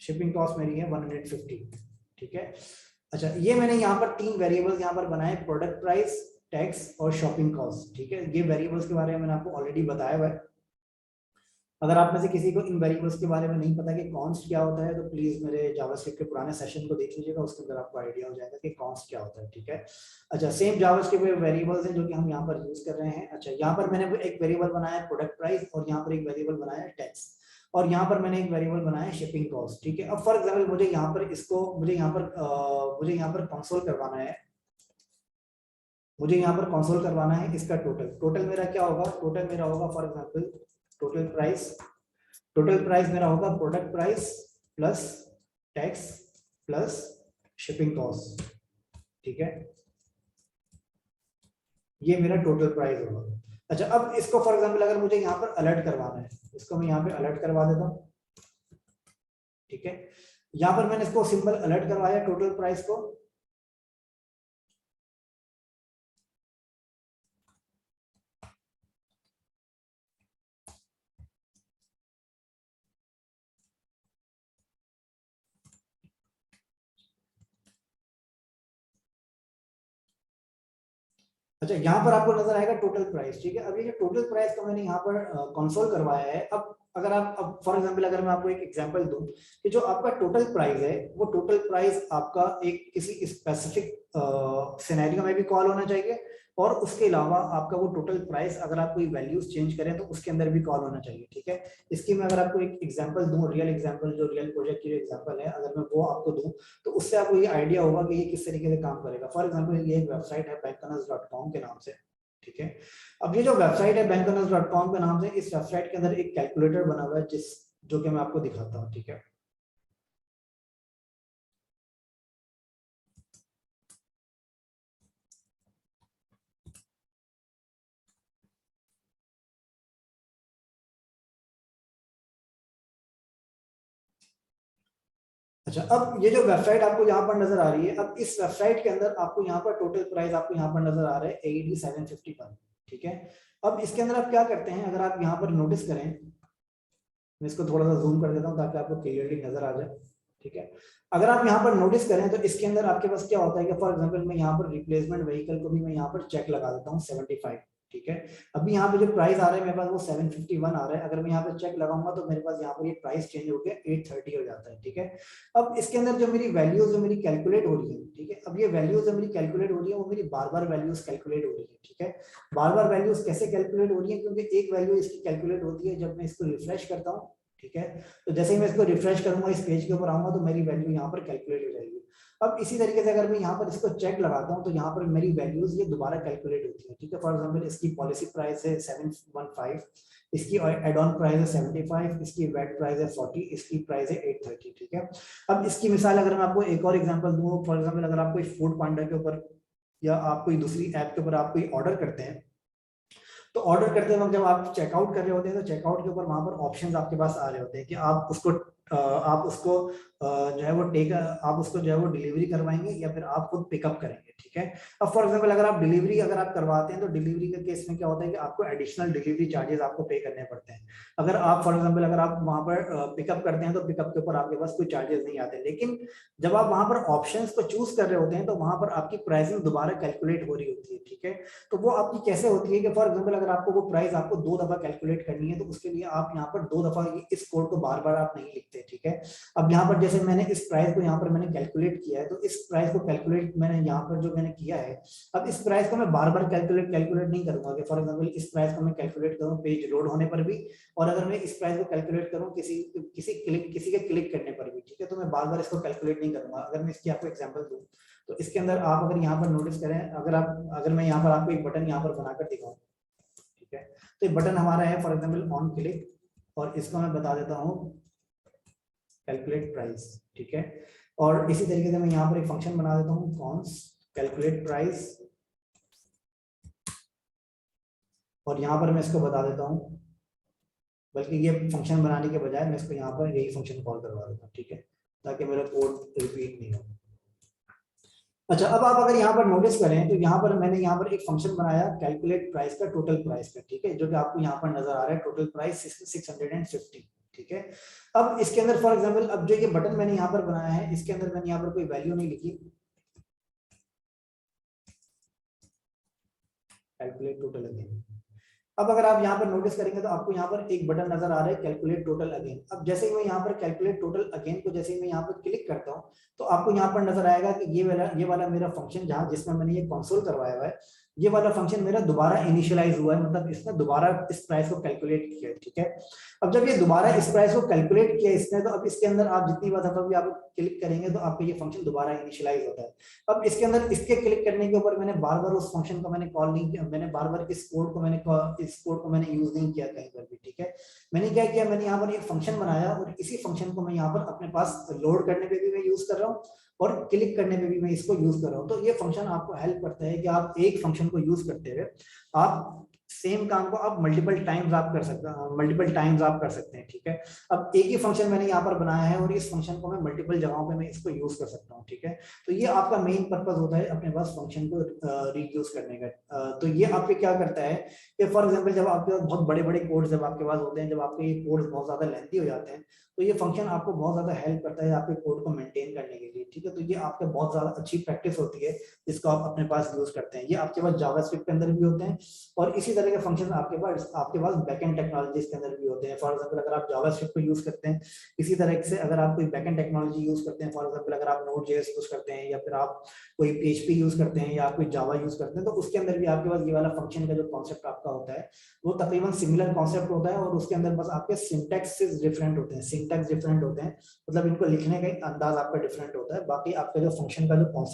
शिपिंग कॉस्ट मेरी है 150, ठीक है। अच्छा, ये मैंने यहाँ पर 3 वेरिएबल्स यहाँ पर बनाए, प्रोडक्ट प्राइस, टैक्स और शॉपिंग कॉस्ट, ठीक है। ये वेरिएबल्स के बारे में मैंने आपको ऑलरेडी बताया हुआ है। अगर आप में से किसी को इन वेरिएबल्स के बारे में नहीं पता कि कॉन्स्ट क्या होता है, तो प्लीज मेरे जावास्क्रिप्ट के पुराने सेशन को देख लीजिएगा, उसके अंदर आपको आइडिया हो जाएगा कि कॉन्स्ट क्या होता है, ठीक है। अच्छा, सेम जावास्क्रिप्ट में वेरिएबल्स हैं जो कि हम यहाँ पर यूज कर रहे हैं। अच्छा, यहाँ पर मैंने एक वेरिएबल बनाया है प्रोडक्ट प्राइस, और यहाँ पर एक वेरिएबल बनाया है टैक्स, और यहाँ पर मैंने एक वेरिएबल बनाया है शिपिंग कॉस्ट, ठीक है। अब फॉर एग्जाम्पल मुझे यहाँ पर कंसोल करवाना है, मुझे यहाँ पर कंसोल करवाना है इसका टोटल। टोटल मेरा क्या होगा, टोटल मेरा होगा फॉर एग्जांपल टोटल प्राइस मेरा होगा product price plus tax plus shipping cost, ठीक है, ये मेरा टोटल प्राइस होगा। अच्छा, अब इसको फॉर एग्जांपल अगर मुझे यहाँ पर अलर्ट करवाना है, इसको मैं यहाँ पे अलर्ट करवा देता हूँ, ठीक है। यहाँ पर मैंने इसको सिंपल अलर्ट करवाया टोटल प्राइस को। अच्छा, यहाँ पर आपको नजर आएगा टोटल प्राइस, ठीक है। अब ये जो टोटल प्राइस को मैंने यहाँ पर कंसोल करवाया है। अब अगर आप, अब फॉर एग्जांपल अगर मैं आपको एक एग्जांपल दूं कि जो आपका टोटल प्राइस है वो टोटल प्राइस आपका एक किसी स्पेसिफिक सिनेरियो में भी कॉल होना चाहिए, और उसके अलावा आपका वो टोटल प्राइस अगर आप कोई वैल्यूज चेंज करें तो उसके अंदर भी कॉल होना चाहिए, ठीक है। इसकी मैं अगर आपको एक एग्जांपल दूं, रियल एग्जांपल, जो रियल प्रोजेक्ट की जो एग्जांपल है, अगर मैं वो आपको दूं तो उससे आपको ये आइडिया होगा कि ये किस तरीके से काम करेगा। फॉर एग्जांपल ये एक वेबसाइट है bankanas.com के नाम से, ठीक है। अब ये जो वेबसाइट है bankanas.com के नाम से, इस वेबसाइट के अंदर एक कैलकुलेटर बना हुआ है जो कि मैं आपको दिखाता हूँ, ठीक है। अच्छा, अब ये जो वेबसाइट आपको यहाँ पर नजर आ रही है, अब इस वेबसाइट के अंदर आपको यहाँ पर टोटल प्राइस आपको यहाँ पर नजर आ रहा है 8751, ठीक है। अब इसके अंदर आप क्या करते हैं, अगर आप यहाँ पर नोटिस करें, मैं इसको थोड़ा सा जूम कर देता हूँ ताकि आपको क्लियरली नजर आ जाए, ठीक है। अगर आप यहाँ पर नोटिस करें तो इसके अंदर आपके पास क्या होता है कि फॉर एग्जांपल मैं यहाँ पर रिप्लेसमेंट व्हीकल को भी मैं यहाँ पर चेक लगा देता हूँ 75, ठीक है। अभी यहाँ पे जो प्राइस आ रहा है मेरे पास वो 751 आ रहा है। अगर मैं यहाँ पे चेक लगाऊंगा तो मेरे पास यहाँ पर ये प्राइस चेंज हो गया 830 हो जाता है, ठीक है। अब इसके अंदर जो मेरी वैल्यूज जो मेरी कैलकुलेट हो रही है, ठीक है, अब ये वैल्यूज जो मेरी कैलकुलेट हो रही है वो मेरी बार बार वैल्यूज कैलकुलेट हो रही है, ठीक है। बार बार वैल्यूज कैसे कैलकुलेट हो रही है, क्योंकि एक वैल्यू इसकी कैलकुलेट होती है जब मैं इसको रिफ्रेश करता हूँ, ठीक है। तो जैसे ही मैं इसको रिफ्रेश करूंगा, इस पेज के ऊपर आऊंगा तो मेरी वैल्यू यहाँ पर कैलकुलेट हो जाएगी। अब इसी तरीके से अगर मैं यहाँ पर इसको चेक लगाता हूँ तो यहाँ पर मेरी वैल्यूज ये दोबारा कैलकुलेट होती है, ठीक है। फॉर एग्जांपल इसकी पॉलिसी प्राइस है 715, इसकी एड ऑन प्राइस है 75, इसकी वेट प्राइस है 40, इसकी प्राइस है 830, ठीक है। अब इसकी मिसाल अगर मैं आपको एक और एग्जांपल दूं, फॉर एग्जांपल अगर आप कोई फूड पांडा के ऊपर या आप कोई दूसरी ऐप के ऊपर आप कोई ऑर्डर करते हैं, तो ऑर्डर करते वक्त जब आप चेकआउट कर रहे होते हैं तो चेकआउट के ऊपर वहां पर ऑप्शंस आपके पास आ रहे होते हैं कि आप उसको जो है वो आप उसको जो है वो डिलीवरी करवाएंगे या फिर आप खुद पिकअप करेंगे, ठीक है। अब फॉर एग्जांपल अगर आप डिलीवरी अगर आप करवाते हैं तो डिलीवरी के केस में क्या होता है कि आपको एडिशनल डिलीवरी चार्जेस आपको पे करने पड़ते हैं। अगर आप फॉर एग्जांपल अगर आप वहां पर पिकअप करते हैं तो पिकअप के ऊपर आपके पास कोई चार्जेस नहीं आते, लेकिन जब आप वहां पर ऑप्शंस को चूज कर रहे होते हैं तो वहां पर आपकी प्राइसिंग दोबारा कैलकुलेट हो रही होती है, ठीक है। तो वो आपकी कैसे होती है कि फॉर एग्जांपल अगर आपको वो प्राइस आपको 2 दफा कैलकुलेट करनी है तो उसके लिए आप यहाँ पर 2 दफा इस कोड को बार बार आप नहीं लिखते, ठीक है। अब यहाँ पर जैसे मैंने इस प्राइस को यहाँ पर मैंने कैलकुलेट किया है, तो इस प्राइस को कैलकुलेट मैंने यहाँ पर जो मैंने किया है, अब इस प्राइस को मैं बार बार कैलकुलेट नहीं करूंगा कि फॉर एग्जांपल इस प्राइस को मैं कैलकुलेट करूँ पेज लोड होने पर भी, और अगर मैं इस प्राइस को कैलकुलेट करूँ किसी के क्लिक करने पर भी, ठीक है। तो मैं बार बार इसको कैलकुलेट नहीं करूंगा। अगर मैं इसकी आपको एग्जाम्पल दूं तो इसके अंदर आप अगर यहाँ पर नोटिस करें, अगर मैं यहाँ पर आपको एक बटन यहाँ पर बनाकर दिखाऊं, ठीक है, तो ये बटन हमारा है फॉर एग्जांपल ऑन क्लिक, और इसको मैं बता देता हूँ कैलकुलेट प्राइस, ठीक है। और इसी तरीके से मैं यहाँ पर एक फंक्शन बना देता हूँ कॉन्स कैलकुलेट प्राइस, और यहाँ पर मैं इसको बता देता हूँ, बल्कि ये फंक्शन बनाने के बजाय मैं इसको यहाँ पर यही फंक्शन कॉल करवा देता हूँ, ठीक है, ताकि मेरा कोड रिपीट नहीं हो। अच्छा, अब आप अगर यहाँ पर नोटिस करें तो यहाँ पर मैंने यहाँ पर एक फंक्शन बनाया कैलकुलेट प्राइस का टोटल प्राइस का, ठीक है, जो कि आपको यहाँ पर नजर आ रहा है टोटल प्राइस 650, ठीक है। अब इसके अंदर फॉर एग्जांपल अब जो ये बटन मैंने यहाँ पर बनाया है इसके अंदर मैंने यहाँ पर कोई वैल्यू नहीं लिखी, कैलकुलेट टोटल अगेन। अब अगर आप यहाँ पर नोटिस करेंगे तो आपको यहाँ पर एक बटन नजर आ रहा है कैलकुलेट टोटल अगेन। अब जैसे ही मैं यहाँ पर कैलकुलेट टोटल अगेन को जैसे ही मैं यहाँ पर क्लिक करता हूँ तो आपको यहाँ पर नजर आएगा कि ये वाला मेरा फंक्शन जहाँ जिसमें मैंने ये कंसोल करवाया हुआ है, ये वाला फंक्शन मेरा दोबारा इनिशियलाइज हुआ है, मतलब इसने दोबारा इस प्राइस को कैलकुलेट किया है, ठीक है। अब जब ये दोबारा इस प्राइस को कैलकुलेट किया इसने, तो अब इसके अंदर आप जितनी बार भी आप क्लिक करेंगे तो आपका ये फंक्शन दोबारा इनिशियलाइज होता है। अब इसके अंदर इसके क्लिक करने के ऊपर मैंने बार बार उस फंक्शन को मैंने कॉल नहीं किया, मैंने बार बार इस कोड को मैंने यूज नहीं किया कहीं पर भी, ठीक है। मैंने क्या किया, मैंने यहाँ पर एक फंक्शन बनाया और इसी फंक्शन को मैं यहाँ पर अपने पास लोड करने पे भी मैं यूज कर रहा हूँ और क्लिक करने में भी मैं इसको यूज कर रहा हूँ। तो ये फंक्शन आपको हेल्प करता है कि आप एक फंक्शन को यूज करते हुए आप सेम काम को आप मल्टीपल टाइम्स आप कर सकते हैं, ठीक है। अब एक ही फंक्शन मैंने यहाँ पर बनाया है और इस फंक्शन को मैं मल्टीपल जगहों पे मैं इसको यूज कर सकता हूँ, ठीक है। तो ये आपका मेन पर्पस होता है अपने पास फंक्शन को रीयूज करने का। तो ये आपके क्या करता है कि फॉर एग्जाम्पल जब आपके पास बहुत बड़े बड़े कोड्स जब आपके पास होते हैं, जब आपके ये कोड्स बहुत ज्यादा लेंथी हो जाते हैं, तो ये फंक्शन आपको बहुत ज्यादा हेल्प करता है आपके कोड को मेंटेन करने के लिए, ठीक है। तो ये आपके बहुत ज्यादा अच्छी प्रैक्टिस होती है जिसको आप अपने पास यूज करते हैं। ये आपके पास जावास्क्रिप्ट के अंदर भी होते हैं और इसी तरह के फंक्शन आपके पास बैकएंड टेक्नोलॉजीज के अंदर भी होते हैं। फॉर एग्जांपल अगर आप जावास्क्रिप्ट को यूज करते हैं, इसी तरह से अगर आप कोई बैकएंड टेक्नोलॉजी यूज करते हैं, फॉर एग्जांपल अगर आप नोड.जेएस यूज करते हैं या फिर आप कोई पीएचपी यूज करते हैं या आप कोई जावा यूज करते हैं, तो उसके अंदर भी आपके पास ये वाला फंक्शन का जो कॉन्सेप्ट आपका होता है वो तकरीबन सिमिलर कॉन्सेप्ट होता है और उसके अंदर बस आपके सिंटैक्स डिफरेंट होते हैं, सिंटैक्स डिफरेंट होते हैं, मतलब इनको लिखने का अंदाज आपका डिफरेंट होता है। बाकी आपका जो फंक्शन का जो